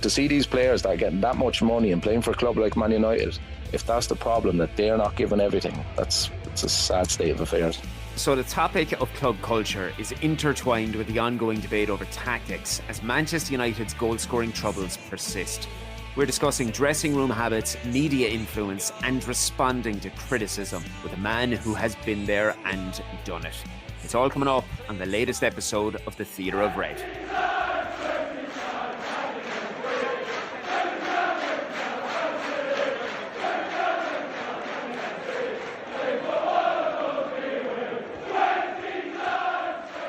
to see these players that are getting that much money and playing for a club like Man United, if that's the problem, that they're not given everything, it's a sad state of affairs. So the topic of club culture is intertwined with the ongoing debate over tactics as Manchester United's goal-scoring troubles persist. We're discussing dressing room habits, media influence, and responding to criticism with a man who has been there and done it. It's all coming up on the latest episode of The Theatre of Red.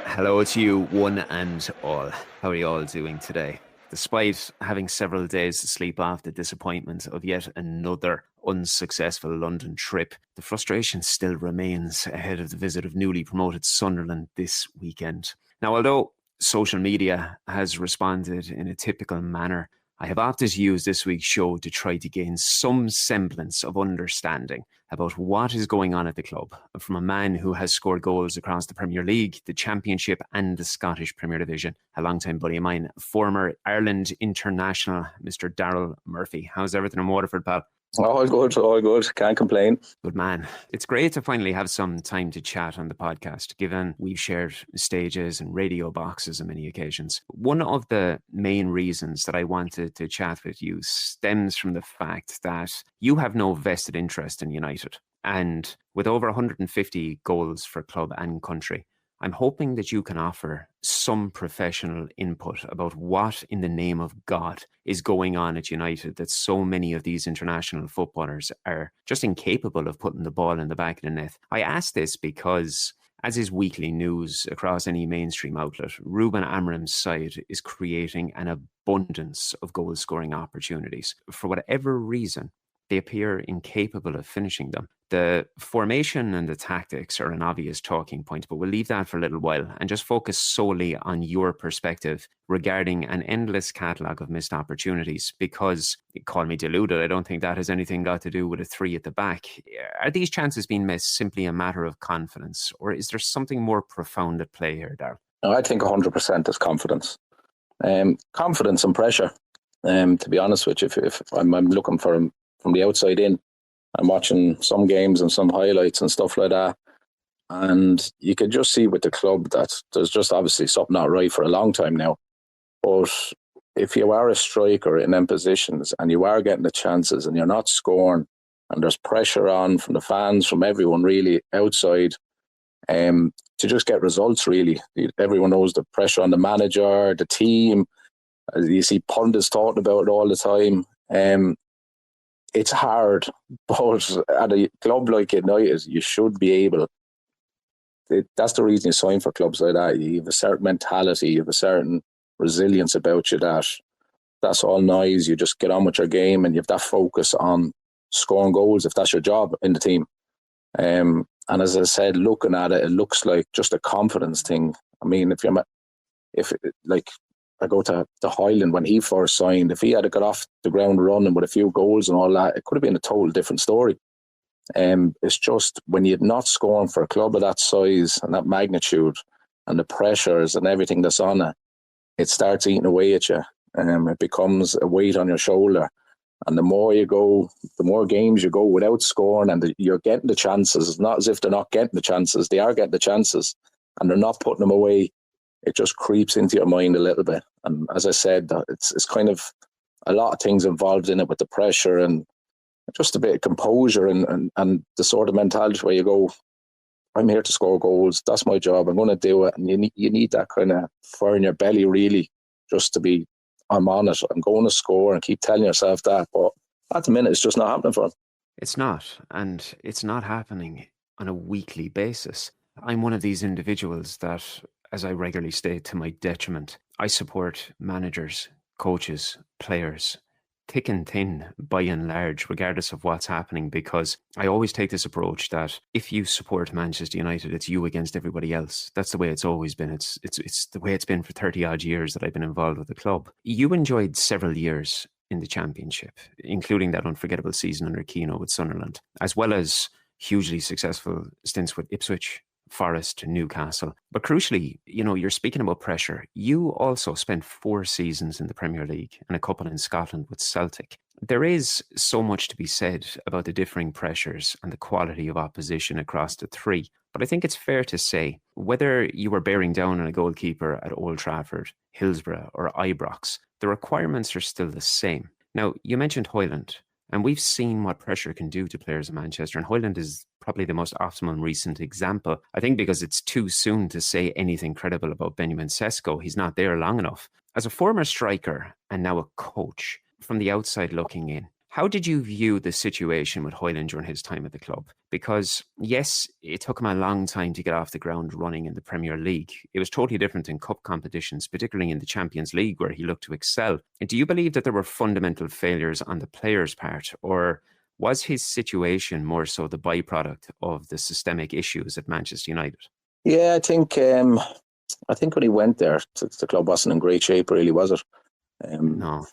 Hello to you, one and all. How are you all doing today? Despite having several days to sleep off the disappointment of yet another unsuccessful London trip, the frustration still remains ahead of the visit of newly promoted Sunderland this weekend. Now, although social media has responded in a typical manner, I have opted to use this week's show to try to gain some semblance of understanding about what is going on at the club from a man who has scored goals across the Premier League, the Championship and the Scottish Premier Division. A long-time buddy of mine, former Ireland international, Mr. Daryl Murphy. How's everything in Waterford, pal? All good. Can't complain. Good man. It's great to finally have some time to chat on the podcast, given we've shared stages and radio boxes on many occasions. One of the main reasons that I wanted to chat with you stems from the fact that you have no vested interest in United. And with over 150 goals for club and country, I'm hoping that you can offer some professional input about what in the name of God is going on at United that so many of these international footballers are just incapable of putting the ball in the back of the net. I ask this because, as is weekly news across any mainstream outlet, Ruben Amorim's side is creating an abundance of goal-scoring opportunities. For whatever reason, they appear incapable of finishing them. The formation and the tactics are an obvious talking point, but we'll leave that for a little while and just focus solely on your perspective regarding an endless catalogue of missed opportunities, because, call me deluded, I don't think that has anything got to do with a three at the back. Are these chances being missed simply a matter of confidence, or is there something more profound at play here, Daryl? I think 100% is confidence. Confidence and pressure. To be honest with you, if I'm looking for him from the outside in, I'm watching some games and some highlights and stuff like that, and you could just see with the club that there's just obviously something not right for a long time now. But if you are a striker in them positions and you are getting the chances and you're not scoring and there's pressure on from the fans, from everyone really outside, to just get results really. Everyone knows the pressure on the manager, the team. You see pundits talking about it all the time. It's hard, but at a club like United, you should be able. That's the reason you sign for clubs like that. You have a certain mentality, you have a certain resilience about you that's all noise. You just get on with your game and you have that focus on scoring goals if that's your job in the team. And as I said, looking at it, it looks like just a confidence thing. I mean, I go to the Highland when he first signed. If he had got off the ground running with a few goals and all that, it could have been a total different story. It's just when you're not scoring for a club of that size and that magnitude and the pressures and everything that's on it, it starts eating away at you. It becomes a weight on your shoulder. And the more you go, the more games you go without scoring and you're getting the chances. It's not as if they're not getting the chances. They are getting the chances and they're not putting them away. It just creeps into your mind a little bit. And as I said, it's kind of a lot of things involved in it with the pressure and just a bit of composure and the sort of mentality where you go, I'm here to score goals. That's my job. I'm going to do it. And you need that kind of fire in your belly, really, just to be, I'm on it. I'm going to score and keep telling yourself that. But at the minute, it's just not happening for him. It's not. And it's not happening on a weekly basis. I'm one of these individuals that, as I regularly state to my detriment, I support managers, coaches, players, thick and thin by and large, regardless of what's happening, because I always take this approach that if you support Manchester United, it's you against everybody else. That's the way it's always been. It's the way it's been for 30 odd years that I've been involved with the club. You enjoyed several years in the Championship, including that unforgettable season under Keano with Sunderland, as well as hugely successful stints with Ipswich, Forest to Newcastle. But crucially, you're speaking about pressure. You also spent 4 seasons in the Premier League and a couple in Scotland with Celtic. There is so much to be said about the differing pressures and the quality of opposition across the three. But I think it's fair to say, whether you were bearing down on a goalkeeper at Old Trafford, Hillsborough or Ibrox, the requirements are still the same. Now, you mentioned Hoyland, and we've seen what pressure can do to players in Manchester, and Hoyland is probably the most optimal recent example. I think because it's too soon to say anything credible about Benjamin Sesko. He's not there long enough. As a former striker and now a coach, from the outside looking in, how did you view the situation with Hoyland during his time at the club? Because yes, it took him a long time to get off the ground running in the Premier League. It was totally different in cup competitions, particularly in the Champions League, where he looked to excel. And do you believe that there were fundamental failures on the player's part, or was his situation more so the byproduct of the systemic issues at Manchester United? Yeah, I think when he went there, the club wasn't in great shape, really, was it? No.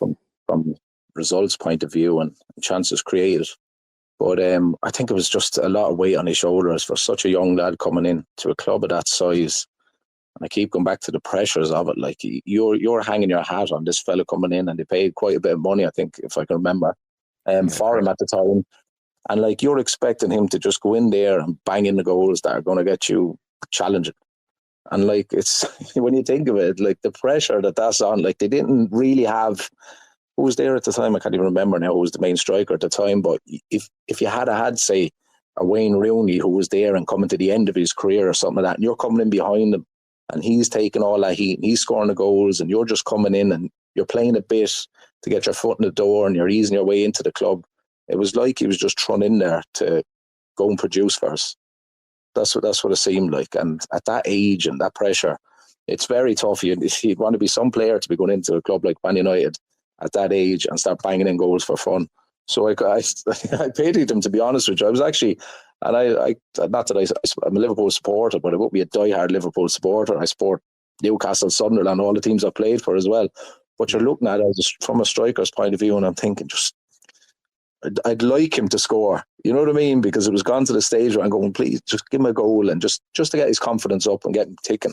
From results point of view and chances created. But I think it was just a lot of weight on his shoulders for such a young lad coming in to a club of that size. And I keep going back to the pressures of it. Like, you're hanging your hat on this fella coming in, and they paid quite a bit of money, I think, if I can remember, for him at the time. And like, you're expecting him to just go in there and bang in the goals that are going to get you challenging. And like, it's when you think of it, like the pressure that's on, like they didn't really have. Who was there at the time? I can't even remember now who was the main striker at the time. But if you had, say, a Wayne Rooney who was there and coming to the end of his career or something like that, and you're coming in behind him and he's taking all that heat and he's scoring the goals and you're just coming in and you're playing a bit to get your foot in the door and you're easing your way into the club. It was like he was just thrown in there to go and produce for us. That's what it seemed like. And at that age and that pressure, it's very tough. You'd want to be some player to be going into a club like Man United at that age and start banging in goals for fun. So I pitied him, to be honest with you. I was actually, and I not that I'm a Liverpool supporter, but I won't be a diehard Liverpool supporter. I support Newcastle, Sunderland, all the teams I've played for as well. But you're looking at it from a striker's point of view, and I'm thinking, I'd like him to score. You know what I mean? Because it was gone to the stage where I'm going, please, just give him a goal and just to get his confidence up and get him ticking.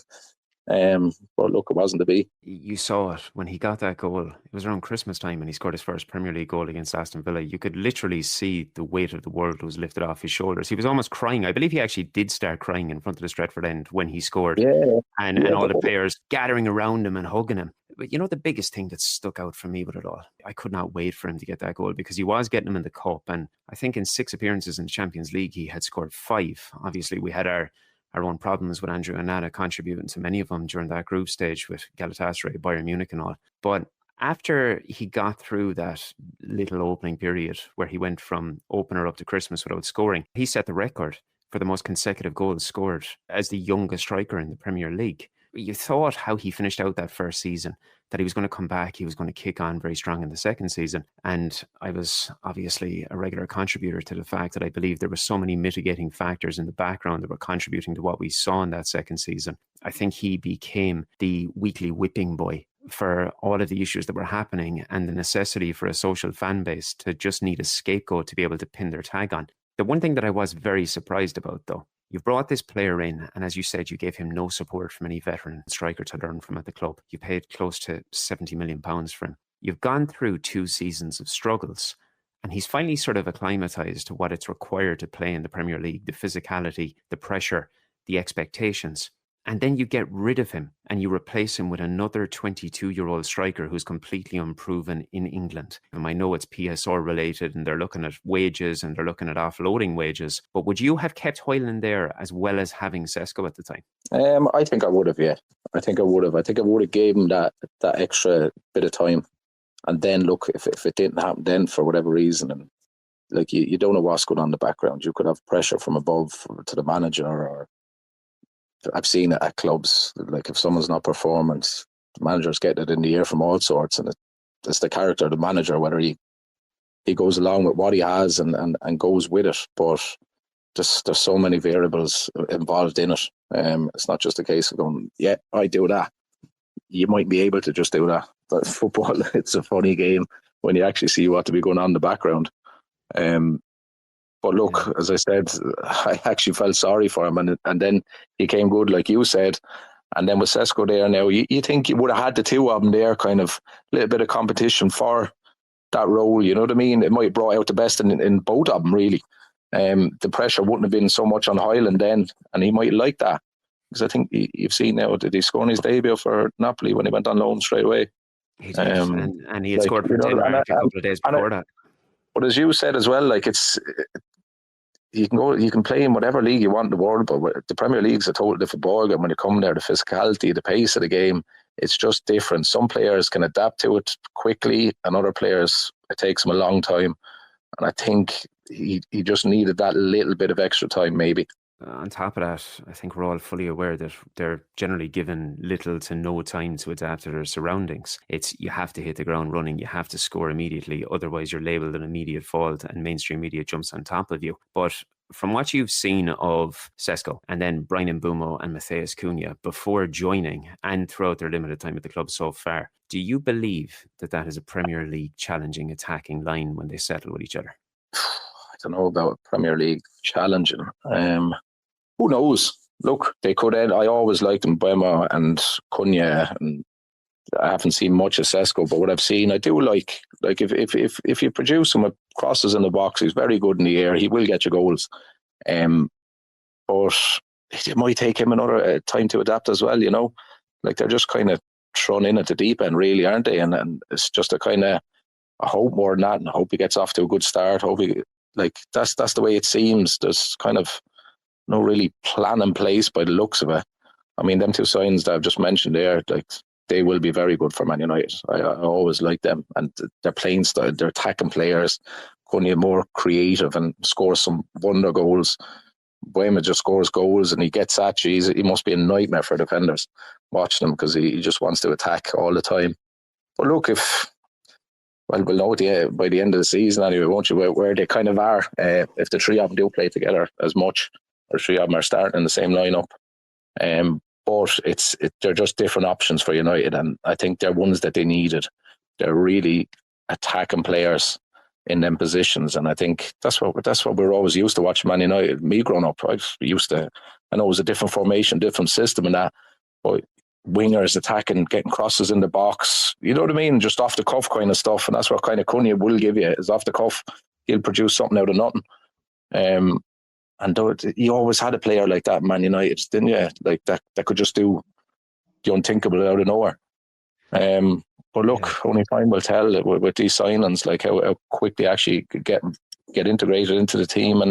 But look, it wasn't to be. You saw it when he got that goal. It was around Christmas time and he scored his first Premier League goal against Aston Villa. You could literally see the weight of the world was lifted off his shoulders. He was almost crying. I believe he actually did start crying in front of the Stretford end when he scored. And all the players gathering around him and hugging him. But the biggest thing that stuck out for me with it all, I could not wait for him to get that goal because he was getting them in the cup. And I think in 6 appearances in the Champions League, he had scored 5. Obviously, we had our own problems with Andrew Onana contributing to many of them during that group stage with Galatasaray, Bayern Munich and all. But after he got through that little opening period where he went from opener up to Christmas without scoring, he set the record for the most consecutive goals scored as the youngest striker in the Premier League. You thought how he finished out that first season, that he was going to come back, he was going to kick on very strong in the second season. And I was obviously a regular contributor to the fact that I believe there were so many mitigating factors in the background that were contributing to what we saw in that second season. I think he became the weekly whipping boy for all of the issues that were happening and the necessity for a social fan base to just need a scapegoat to be able to pin their tag on. The one thing that I was very surprised about, though, you've brought this player in, and as you said, you gave him no support from any veteran striker to learn from at the club. You paid close to £70 million for him. You've gone through 2 seasons of struggles, and he's finally sort of acclimatized to what it's required to play in the Premier League, the physicality, the pressure, the expectations. And then you get rid of him and you replace him with another 22-year-old striker who's completely unproven in England. And I know it's PSR related and they're looking at wages and they're looking at offloading wages. But would you have kept Hoyland there as well as having Sesko at the time? I think I would have, yeah. I think I would have gave him that extra bit of time. And then look, if it didn't happen then for whatever reason, and like you don't know what's going on in the background. You could have pressure from above to the manager, or I've seen it at clubs, like if someone's not performing, the manager's getting it in the ear from all sorts, and it's the character of the manager, whether he goes along with what he has and goes with it. But there's so many variables involved in it. It's not just a case of going, yeah, I do that. You might be able to just do that. But football, it's a funny game when you actually see what to be going on in the background. But look, as I said, I actually felt sorry for him, and then he came good, like you said. And then with Sesko there now, you think you would have had the two of them there, kind of a little bit of competition for that role, you know what I mean? It might have brought out the best in both of them, really. The pressure wouldn't have been so much on Hyland then, and he might like that. Because I think you've seen now, did he score in his debut for Napoli when he went on loan straight away? He did, and he had scored for Denmark a couple of days before that. But as you said as well, like you can play in whatever league you want in the world, but the Premier League's a total different ballgame when you come there. The physicality, the pace of the game, it's just different. Some players can adapt to it quickly, and other players, it takes them a long time. And I think he just needed that little bit of extra time, maybe. On top of that, I think we're all fully aware that they're generally given little to no time to adapt to their surroundings. You have to hit the ground running, you have to score immediately, otherwise you're labelled an immediate fault and mainstream media jumps on top of you. But from what you've seen of Sesko and then Brian Mbeumo and Matheus Cunha before joining and throughout their limited time at the club so far, do you believe that is a Premier League challenging attacking line when they settle with each other? I don't know about Premier League challenging. Who knows? Look, they could end. I always liked Mbeumo and Cunha, and I haven't seen much of Sesko, but what I've seen, I do like if you produce him with crosses in the box, he's very good in the air. He will get you goals. But it might take him another time to adapt as well, you know. Like they're just kind of thrown in at the deep end, really, aren't they? And it's just a kind of a hope more than that, and I hope he gets off to a good start. That's the way it seems. There's kind of no really plan in place by the looks of it. I mean, them two signings that I've just mentioned there, like they will be very good for Man United. I always like them, and their playing style, their attacking players, Cunha more creative and scores some wonder goals. Mbeumo just scores goals and he gets at you. He must be a nightmare for defenders watching him because he just wants to attack all the time. But look, we'll know by the end of the season anyway, won't you, where they kind of are, if the three of them do play together as much, or three of them are starting in the same lineup. But they're just different options for United, and I think they're ones that they needed. They're really attacking players in them positions, and I think that's what we're always used to watching Man United. Me growing up, I know it was a different formation, different system and that, but wingers attacking, getting crosses in the box, you know what I mean? Just off the cuff kind of stuff, and that's what kind of Cunha will give you, is off the cuff. He'll produce something out of nothing. And you always had a player like that in Man United, didn't you? Like that could just do the unthinkable out of nowhere. But look, only time will tell with these signings, like how quick they actually could get integrated into the team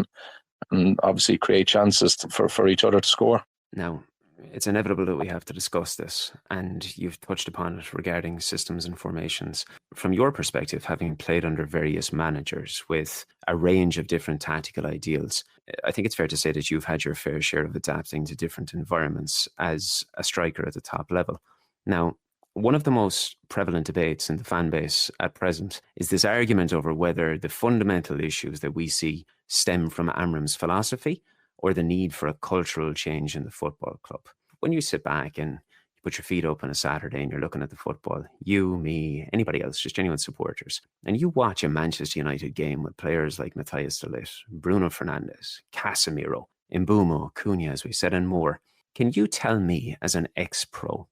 and obviously create chances for each other to score. Now, it's inevitable that we have to discuss this, and you've touched upon it regarding systems and formations. From your perspective, having played under various managers with a range of different tactical ideals, I think it's fair to say that you've had your fair share of adapting to different environments as a striker at the top level. Now, one of the most prevalent debates in the fan base at present is this argument over whether the fundamental issues that we see stem from Amram's philosophy or the need for a cultural change in the football club. When you sit back and you put your feet up on a Saturday and you're looking at the football, you, me, anybody else, just genuine supporters, and you watch a Manchester United game with players like Matthias de Ligt, Bruno Fernandes, Casemiro, Mbeumo, Cunha, as we said, and more, can you tell me, as an ex-pro,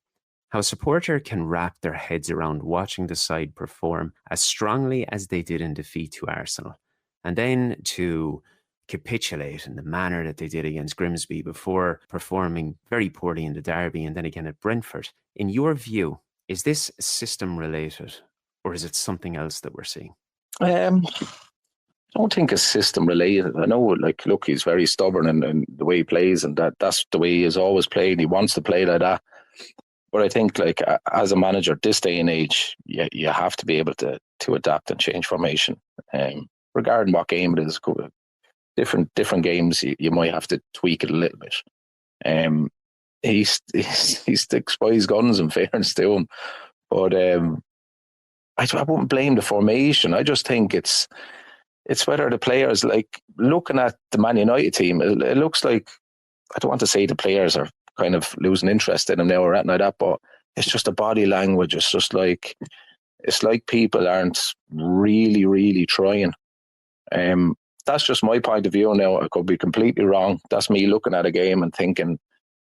how a supporter can wrap their heads around watching the side perform as strongly as they did in defeat to Arsenal, and then to capitulate in the manner that they did against Grimsby before performing very poorly in the derby and then again at Brentford? In your view, is this system related or is it something else that we're seeing? I don't think it's system related. I know, like, look, he's very stubborn in the way he plays, and that's the way he's always played. He wants to play like that. But I think, like, as a manager, this day and age, you have to be able to adapt and change formation. Regarding what game it is, different games, you might have to tweak it a little bit. He sticks by his guns, in fairness to him. But I wouldn't blame the formation. I just think it's whether the players, like, looking at the Man United team, it looks like, I don't want to say the players are kind of losing interest in him now or anything like that, but it's just a body language. It's just like, it's like people aren't really, really trying. that's just my point of view now. I could be completely wrong. That's me looking at a game and thinking,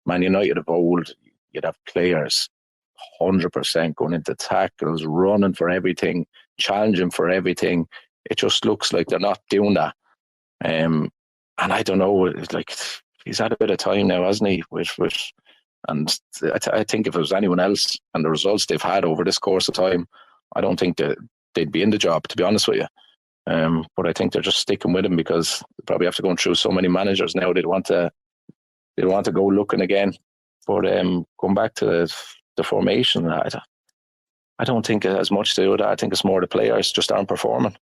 Man United of old, you'd have players 100% going into tackles, running for everything, challenging for everything. It just looks like they're not doing that. And I don't know, it's like he's had a bit of time now, hasn't he? And I think if it was anyone else and the results they've had over this course of time, I don't think that they'd be in the job, to be honest with you. But I think they're just sticking with him because they probably have to go through so many managers now. They'd want to go looking again. But going back to the formation, I don't think it has much to do with that. I think it's more the players just aren't performing,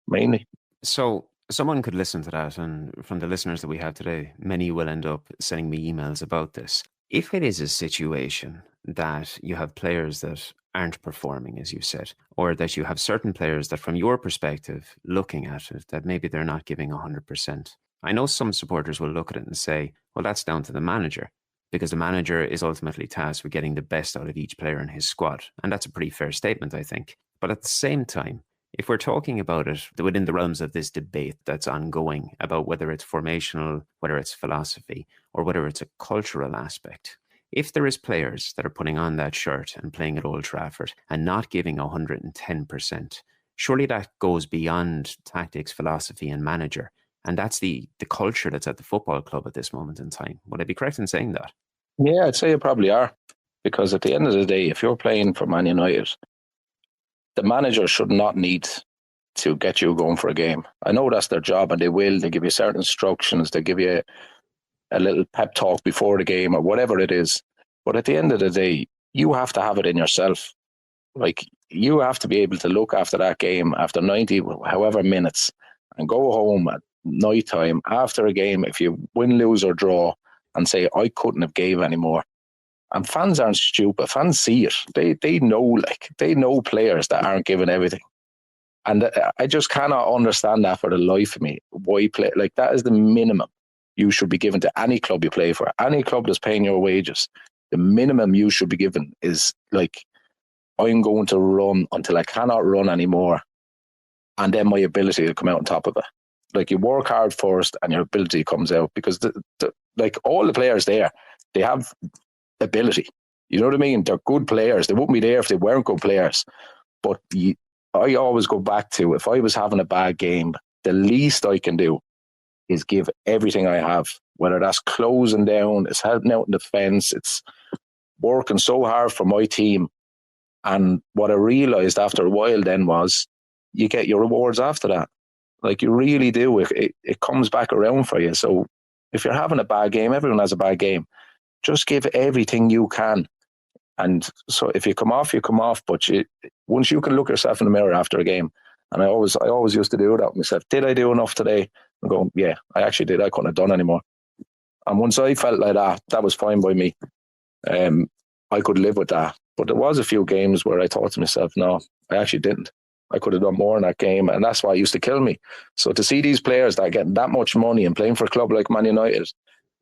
mainly. So someone could listen to that, and from the listeners that we have today, many will end up sending me emails about this. If it is a situation that you have players that aren't performing, as you said, or that you have certain players that from your perspective, looking at it, that maybe they're not giving 100%. I know some supporters will look at it and say, well, that's down to the manager, because the manager is ultimately tasked with getting the best out of each player in his squad. And that's a pretty fair statement, I think. But at the same time, if we're talking about it within the realms of this debate that's ongoing about whether it's formational, whether it's philosophy, or whether it's a cultural aspect, if there is players that are putting on that shirt and playing at Old Trafford and not giving 110%, surely that goes beyond tactics, philosophy, and manager. And that's the culture that's at the football club at this moment in time. Would I be correct in saying that? Yeah, I'd say you probably are. Because at the end of the day, if you're playing for Man United, the manager should not need to get you going for a game. I know that's their job, and they will. They give you certain instructions. They give you a little pep talk before the game or whatever it is. But at the end of the day, you have to have it in yourself. Like, you have to be able to look after that game after 90, however minutes, and go home at night time after a game, if you win, lose or draw, and say, I couldn't have gave any more. And fans aren't stupid. Fans see it. They know players that aren't giving everything. And I just cannot understand that for the life of me. Why play? Like, that is the minimum you should be given to any club you play for. Any club that's paying your wages, the minimum you should be given is like, I'm going to run until I cannot run anymore, and then my ability will come out on top of it. Like, you work hard first and your ability comes out, because like all the players there, they have ability. You know what I mean? They're good players. They wouldn't be there if they weren't good players. But I always go back to, if I was having a bad game, the least I can do is give everything I have, whether that's closing down, it's helping out in defence, it's working so hard for my team. And what I realised after a while then was, you get your rewards after that. Like, you really do. It comes back around for you. So if you're having a bad game, everyone has a bad game. Just give everything you can. And so if you come off, you come off. But once you can look yourself in the mirror after a game, and I always used to do that with myself. Did I do enough today? I'm going, yeah, I actually did. I couldn't have done anymore. And once I felt like that was fine by me. I could live with that. But there was a few games where I thought to myself, no, I actually didn't. I could have done more in that game, and that's why it used to kill me. So to see these players that are getting that much money and playing for a club like Man United,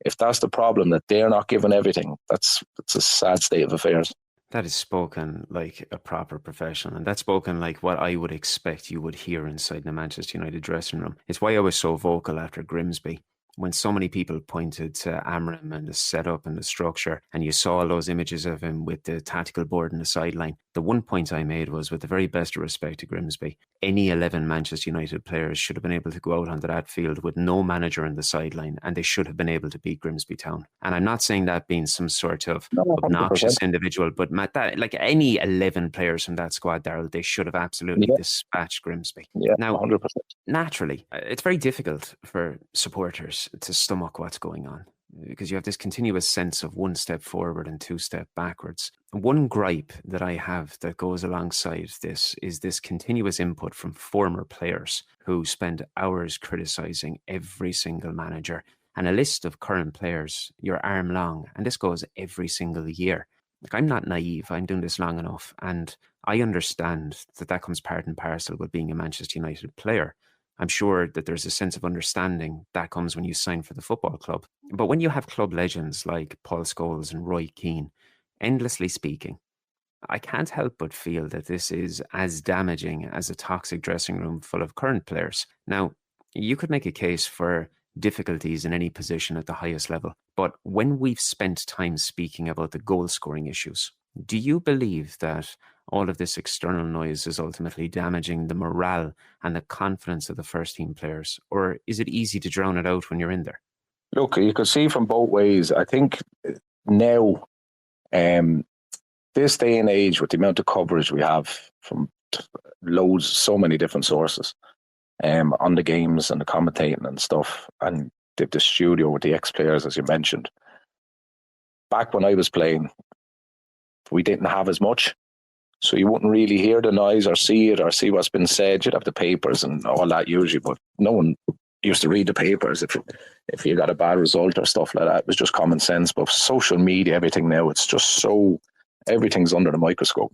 if that's the problem, that they're not giving everything, that's a sad state of affairs. That is spoken like a proper professional, and that's spoken like what I would expect you would hear inside the Manchester United dressing room. It's why I was so vocal after Grimsby, when so many people pointed to Amram and the setup and the structure, and you saw all those images of him with the tactical board on the sideline. The one point I made was, with the very best of respect to Grimsby, any 11 Manchester United players should have been able to go out onto that field with no manager on the sideline, and they should have been able to beat Grimsby Town. And I'm not saying that being some sort of obnoxious individual, but that, like, any 11 players from that squad, Daryl, they should have absolutely dispatched Grimsby. Yeah, now, 100%. Naturally, it's very difficult for supporters to stomach what's going on, because you have this continuous sense of one step forward and two step backwards. One gripe that I have that goes alongside this is this continuous input from former players who spend hours criticising every single manager, and a list of current players, your arm long, and this goes every single year. Like, I'm not naive, I'm doing this long enough, and I understand that comes part and parcel with being a Manchester United player. I'm sure that there's a sense of understanding that comes when you sign for the football club. But when you have club legends like Paul Scholes and Roy Keane endlessly speaking, I can't help but feel that this is as damaging as a toxic dressing room full of current players. Now, You could make a case for difficulties in any position at the highest level. But when we've spent time speaking about the goal scoring issues, do you believe that all of this external noise is ultimately damaging the morale and the confidence of the first team players? Or is it easy to drown it out when you're in there? Look, you can see from both ways. I think now, this day and age, with the amount of coverage we have from loads, so many different sources, on the games and the commentating and stuff, and the studio with the ex-players, as you mentioned. Back when I was playing, we didn't have as much, so you wouldn't really hear the noise or see it or see what's been said. You'd have the papers and all that usually, but no one used to read the papers if you got a bad result or stuff like that. It was just common sense. But social media, everything now, it's just so, everything's under the microscope.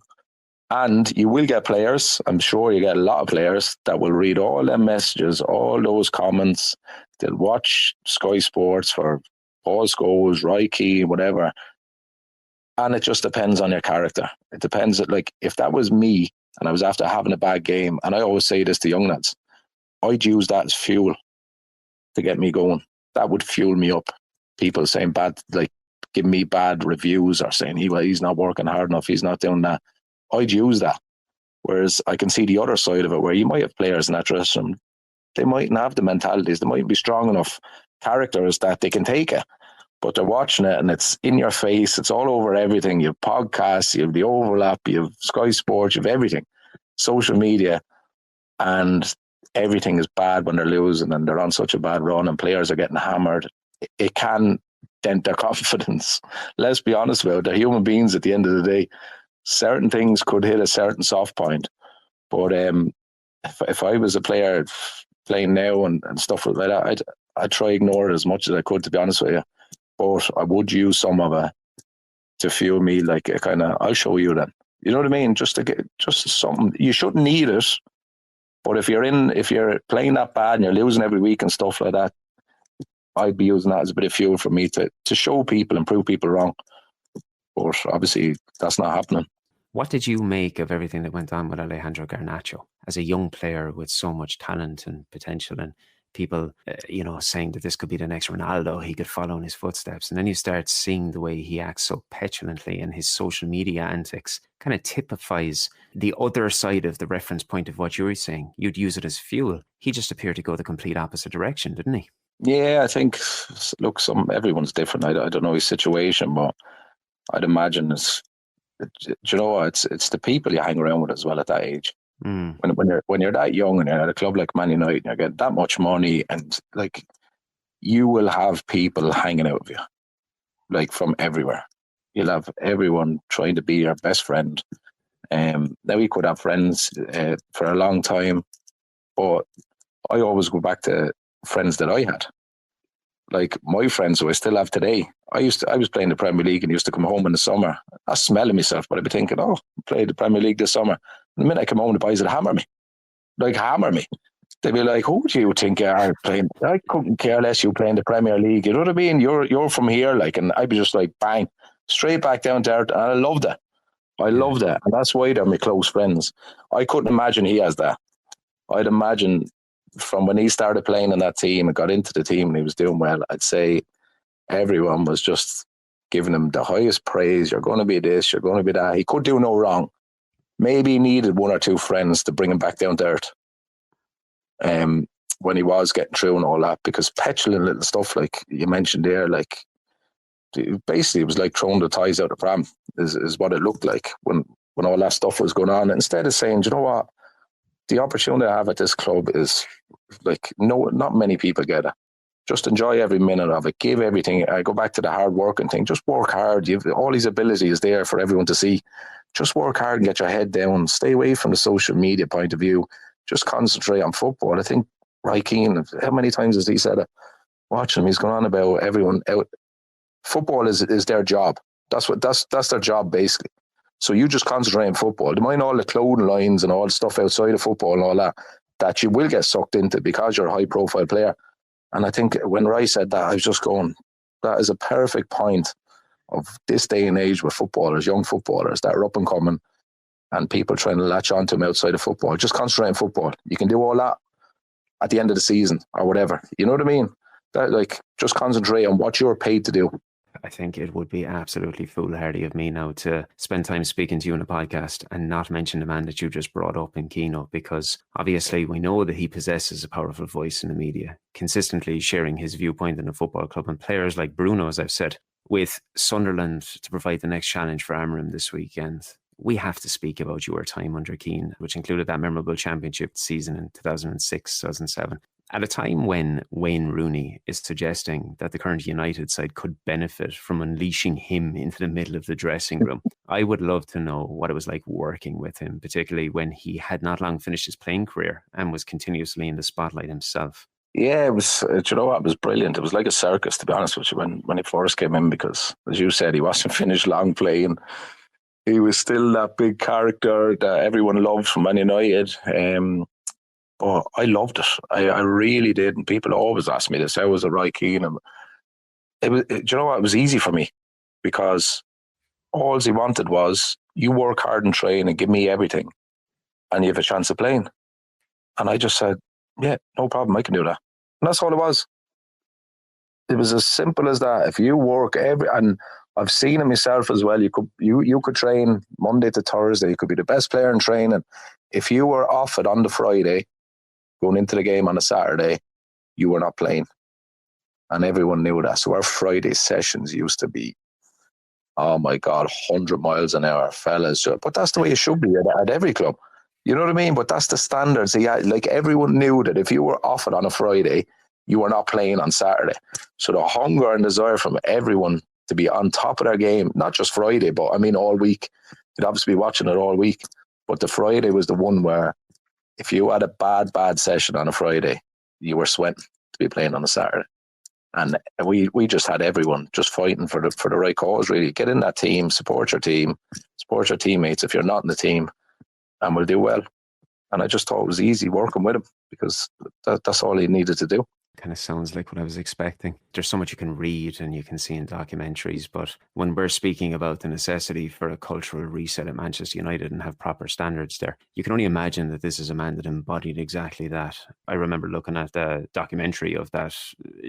And you will get players, I'm sure you get a lot of players that will read all them messages, all those comments. They'll watch Sky Sports for Paul's goals, Roy Keane, whatever. And it just depends on your character. It depends, like, if that was me and I was after having a bad game, and I always say this to young lads, I'd use that as fuel to get me going. That would fuel me up. People saying bad, like, give me bad reviews or saying he's not working hard enough, he's not doing that. I'd use that. Whereas I can see the other side of it, where you might have players in that dressing room, they mightn't have the mentalities, they mightn't be strong enough characters that they can take it, but they're watching it and it's in your face, it's all over everything. You have podcasts, you have the overlap, you have Sky Sports, you have everything, social media, and everything is bad when they're losing and they're on such a bad run and players are getting hammered. It can dent their confidence. Let's be honest about it, they're human beings at the end of the day. Certain things could hit a certain soft point, but if I was a player playing now and stuff like that, I'd try to ignore it as much as I could, to be honest with you. But I would use some of it to fuel me, like a kind of, I'll show you then. You know what I mean? Just to get just something. You shouldn't need it, but if you're playing that bad and you're losing every week and stuff like that, I'd be using that as a bit of fuel for me to show people and prove people wrong. But obviously, that's not happening. What did you make of everything that went on with Alejandro Garnacho as a young player with so much talent and potential, and people, saying that this could be the next Ronaldo, he could follow in his footsteps? And then you start seeing the way he acts so petulantly, and his social media antics kind of typifies the other side of the reference point of what you were saying. You'd use it as fuel. He just appeared to go the complete opposite direction, didn't he? Yeah, I think, look, everyone's different. I don't know his situation, but I'd imagine it's the people you hang around with as well at that age. When you're that young and you're at a club like Man United and you're getting that much money, and like, you will have people hanging out with you, like, from everywhere. You'll have everyone trying to be your best friend. Now you could have friends for a long time, but I always go back to friends that I had. Like my friends who I still have today. I was playing the Premier League and used to come home in the summer. I was smelling myself, but I'd be thinking, I played the Premier League this summer. And the minute I come home, the boys would hammer me. They'd be like, who do you think you are playing? I couldn't care less you playing the Premier League. You know what I mean? You're from here, like, and I'd be just like, bang, straight back down to earth. And I loved it. And that's why they're my close friends. I couldn't imagine he has that. I'd imagine from when he started playing in that team and got into the team and he was doing well, I'd say everyone was just giving him the highest praise. You're going to be this, you're going to be that. He could do no wrong. Maybe he needed one or two friends to bring him back down to earth when he was getting through and all that, because petulant little stuff like you mentioned there, like, basically it was like throwing the ties out the pram is what it looked like when all that stuff was going on. And instead of saying, you know what, the opportunity I have at this club is like, not many people get it. Just enjoy every minute of it. Give everything. I go back to the hard working thing. Just work hard. You've all these abilities there for everyone to see. Just work hard and get your head down. Stay away from the social media point of view. Just concentrate on football. I think Roy Keane, how many times has he said it? Watching him, he's going on about everyone out. Football is their job. That's their job basically. So you just concentrate on football. Do you mind all the clothing lines and all the stuff outside of football and all that you will get sucked into because you're a high profile player? And I think when Roy said that, I was just going, that is a perfect point of this day and age with footballers, young footballers that are up and coming, and people trying to latch onto them outside of football. Just concentrate on football. You can do all that, at the end of the season or whatever. You know what I mean? That, like, just concentrate on what you're paid to do. I think it would be absolutely foolhardy of me now to spend time speaking to you in a podcast and not mention the man that you just brought up in Keano, because obviously we know that he possesses a powerful voice in the media, consistently sharing his viewpoint in a football club, and players like Bruno, as I've said, with Sunderland to provide the next challenge for Amorim this weekend. We have to speak about your time under Keane, which included that memorable championship season in 2006, 2007. At a time when Wayne Rooney is suggesting that the current United side could benefit from unleashing him into the middle of the dressing room, I would love to know what it was like working with him, particularly when he had not long finished his playing career and was continuously in the spotlight himself. Yeah, it was, you know what, it was brilliant. It was like a circus, to be honest with you, when he first came in, because, as you said, he wasn't finished long playing. He was still that big character that everyone loved from Man United. But I loved it. I really did. And people always ask me this, how was it Roy Keane? Do you know what? It was easy for me, because all he wanted was, you work hard and train and give me everything and you have a chance of playing. And I just said, yeah, no problem, I can do that. And that's all it was. It was as simple as that. If you work and I've seen it myself as well, you could train Monday to Thursday, you could be the best player in training. If you were off it on the Friday, going into the game on a Saturday, you were not playing. And everyone knew that. So our Friday sessions used to be, oh my God, 100 miles an hour, fellas. But that's the way it should be at every club. You know what I mean? But that's the standards. Yeah, like, everyone knew that if you were off it on a Friday, you were not playing on Saturday. So the hunger and desire from everyone to be on top of their game, not just Friday, but I mean all week. You'd obviously be watching it all week. But the Friday was the one where, if you had a bad session on a Friday, you were sweating to be playing on a Saturday. And we just had everyone just fighting for the right cause, really. Get in that team, support your teammates if you're not in the team, and we'll do well. And I just thought it was easy working with him, because that's all he needed to do. Kind of sounds like what I was expecting. There's so much you can read and you can see in documentaries, but when we're speaking about the necessity for a cultural reset at Manchester United and have proper standards there, you can only imagine that this is a man that embodied exactly that. I remember looking at the documentary of that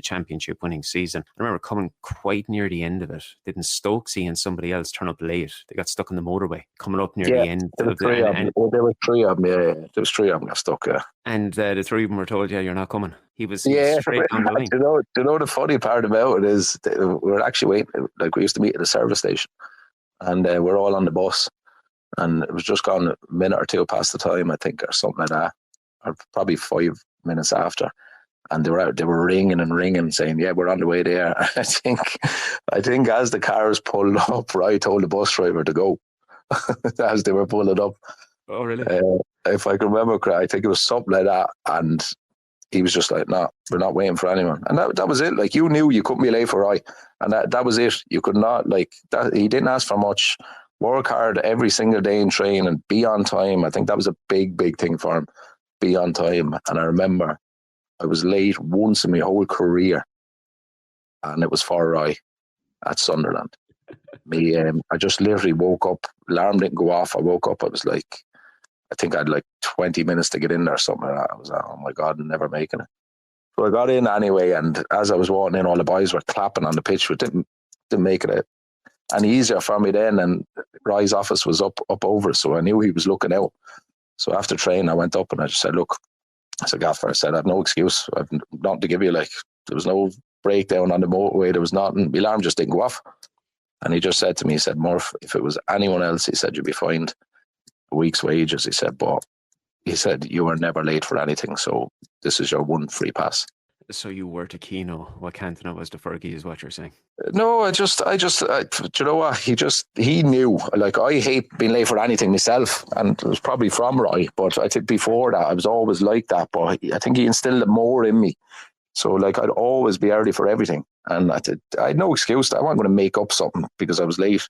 championship winning season. I remember coming quite near the end of it. Didn't Stoke seeing somebody else turn up late? They got stuck on the motorway coming up near the end. There were three of them. Yeah. There was three of them got stuck. Yeah. And the three of them were told, yeah, you're not coming. He was straight down the line. Do you know the funny part about it is, we were actually waiting, like, we used to meet at a service station, and we're all on the bus, and it was just gone a minute or two past the time, I think, or something like that, or probably 5 minutes after, and they were ringing saying, yeah, we're on the way there. I think as the cars pulled up, Roy told the bus driver to go as they were pulling up. Oh, really? If I can remember correctly, I think it was something like that, and he was just like, no, we're not waiting for anyone. And that was it. Like, you knew you couldn't be late for Roy. And that was it. You could not, like, that. He didn't ask for much. Work hard every single day in training and be on time. I think that was a big thing for him. Be on time. And I remember I was late once in my whole career, and it was for Roy at Sunderland. I just literally woke up. Alarm didn't go off. I woke up. I was like, I think I had like 20 minutes to get in there or something like that. I was like, oh my God, I'm never making it. So I got in anyway, and as I was walking in, all the boys were clapping on the pitch, but didn't make it any easier for me then. And Roy's office was up over, so I knew he was looking out. So after training, I went up and I just said, look, I said, Gaffer, I said, I have no excuse. I have nothing to give you. Like, there was no breakdown on the motorway. There was nothing. The alarm just didn't go off. And he just said to me, he said, Murph, if it was anyone else, he said, you'd be fined a week's wages. He said, but he said, you were never late for anything, so this is your one free pass. So you were to Keano what Cantona was to Fergie, is what you're saying? No, I do you know what? He knew. Like, I hate being late for anything myself, and it was probably from Roy, but I think before that I was always like that, but I think he instilled it more in me. So, like, I'd always be early for everything, and I had no excuse. I wasn't going to make up something because I was late.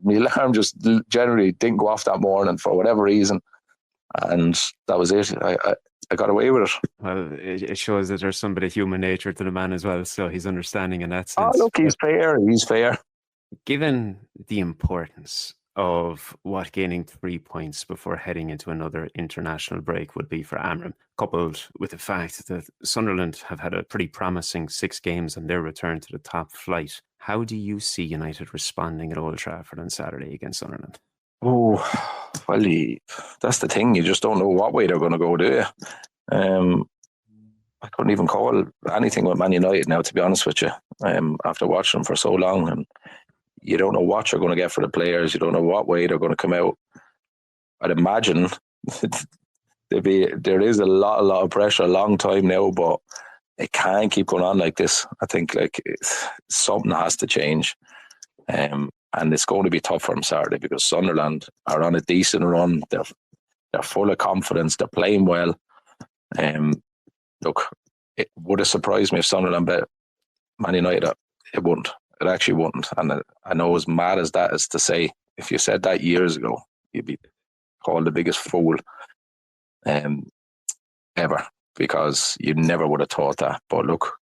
My alarm just generally didn't go off that morning for whatever reason, and that was it. I got away with it. Well, it shows that there's some bit of human nature to the man as well, so he's understanding in that sense. Oh, look, he's fair. He's fair. Given the importance of what gaining 3 points before heading into another international break would be for Amram, coupled with the fact that Sunderland have had a pretty promising 6 games on their return to the top flight. How do you see United responding at Old Trafford on Saturday against Sunderland? Oh, well, that's the thing. You just don't know what way they're going to go, do you? I couldn't even call anything with Man United now, to be honest with you, after watching them for so long. And you don't know what you're going to get for the players. You don't know what way they're going to come out. I'd imagine there is a lot of pressure a long time now, but it can't keep going on like this. I think something has to change. And it's going to be tough for them Saturday because Sunderland are on a decent run. They're full of confidence. They're playing well. Look, it would have surprised me if Sunderland bet Man United. It wouldn't. It actually wouldn't. And I know as mad as that is to say, if you said that years ago, you'd be called the biggest fool ever, because you never would have thought that. But look,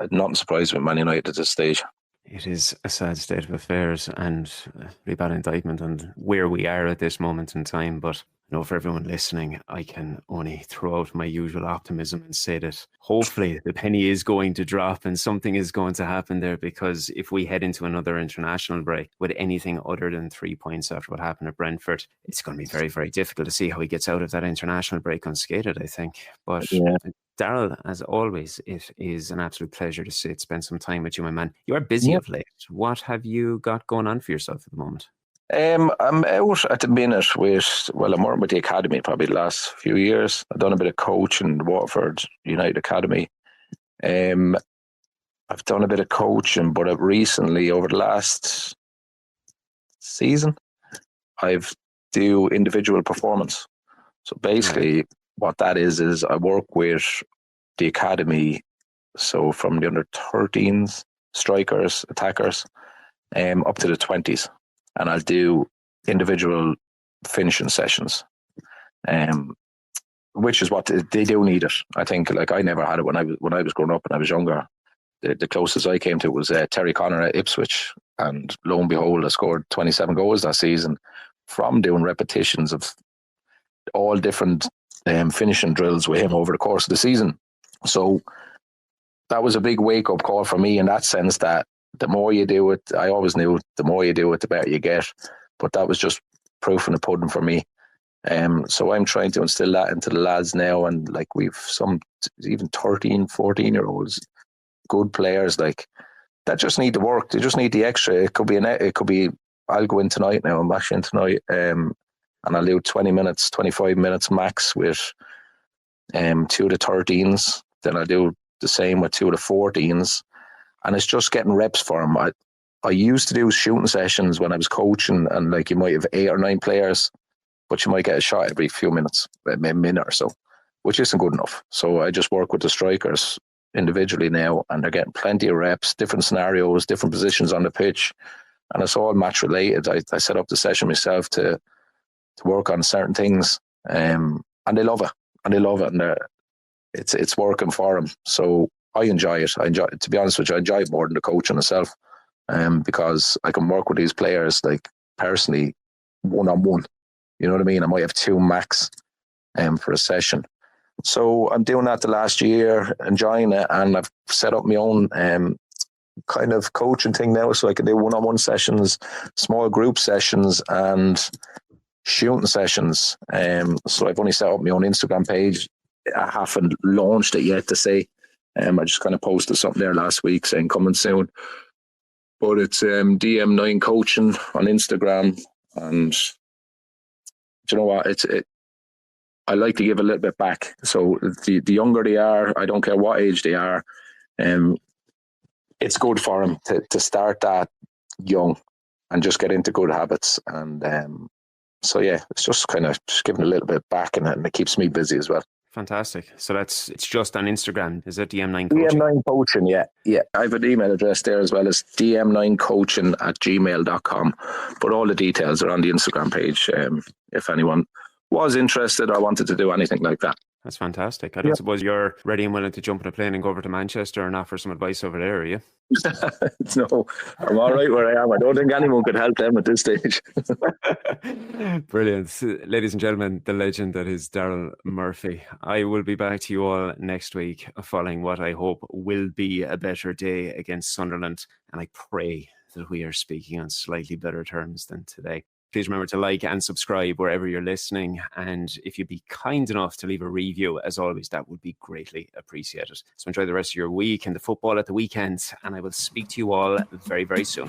nothing surprised with Man United at this stage. It is a sad state of affairs and a really bad indictment on where we are at this moment in time. But I know for everyone listening, I can only throw out my usual optimism and say that hopefully the penny is going to drop and something is going to happen there, because if we head into another international break with anything other than 3 points after what happened at Brentford, it's going to be very, very difficult to see how he gets out of that international break unscathed, I think. But yeah. Daryl, as always, it is an absolute pleasure to spend some time with you, my man. You are busy of late. What have you got going on for yourself at the moment? I'm out at the minute I'm working with the academy probably the last few years. I've done a bit of coaching in the Waterford United Academy. I've done a bit of coaching, but recently, over the last season, I've do individual performance. So basically, what that is I work with the academy, so from the under 13s, strikers, attackers, up to the 20s, and I'll do individual finishing sessions, which is what they do need it. I think, like, I never had it when I was growing up and I was younger. The closest I came to was Terry Connor at Ipswich, and lo and behold, I scored 27 goals that season from doing repetitions of all different finishing drills with him over the course of the season. So that was a big wake-up call for me in that sense, that the more you do it, I always knew the more you do it, the better you get. But that was just proof in the pudding for me. So I'm trying to instill that into the lads now, and like we've some even 13, 14-year-olds, good players, like, that just need to work. They just need the extra. It could be I'll go in tonight now. I'm actually in tonight, and I'll do 20 minutes, 25 minutes max with 2 of the 13s. Then I'll do the same with 2 of the 14s. And it's just getting reps for them. I used to do shooting sessions when I was coaching, and like you might have 8 or 9 players, but you might get a shot every few minutes, a minute or so, which isn't good enough. So I just work with the strikers individually now, and they're getting plenty of reps, different scenarios, different positions on the pitch, and it's all match related. I set up the session myself to work on certain things, and they love it, and it's working for them. So I enjoy it. To be honest with you, I enjoy it more than the coaching itself, because I can work with these players, like, personally, one-on-one. You know what I mean? I might have 2 max for a session. So I'm doing that the last year, enjoying it, and I've set up my own kind of coaching thing now, so I can do one-on-one sessions, small group sessions, and shooting sessions. So I've only set up my own Instagram page. I haven't launched it yet, to say. I just kind of posted something there last week saying coming soon. But it's DM9 Coaching on Instagram, and do you know what? I like to give a little bit back. So the younger they are, I don't care what age they are, it's good for them to start that young and just get into good habits. And so yeah, it's just kind of just giving a little bit back, and it keeps me busy as well. Fantastic. So it's just on Instagram. Is it DM9 Coaching? DM9 Coaching, yeah. I have an email address there as well as dm9coaching@gmail.com. But all the details are on the Instagram page, if anyone was interested or wanted to do anything like that. That's fantastic. I don't suppose you're ready and willing to jump on a plane and go over to Manchester and offer some advice over there, are you? No, I'm all right where I am. I don't think anyone could help them at this stage. Brilliant. Ladies and gentlemen, the legend that is Daryl Murphy. I will be back to you all next week following what I hope will be a better day against Sunderland. And I pray that we are speaking on slightly better terms than today. Please remember to like and subscribe wherever you're listening. And if you'd be kind enough to leave a review, as always, that would be greatly appreciated. So enjoy the rest of your week and the football at the weekend. And I will speak to you all very, very soon.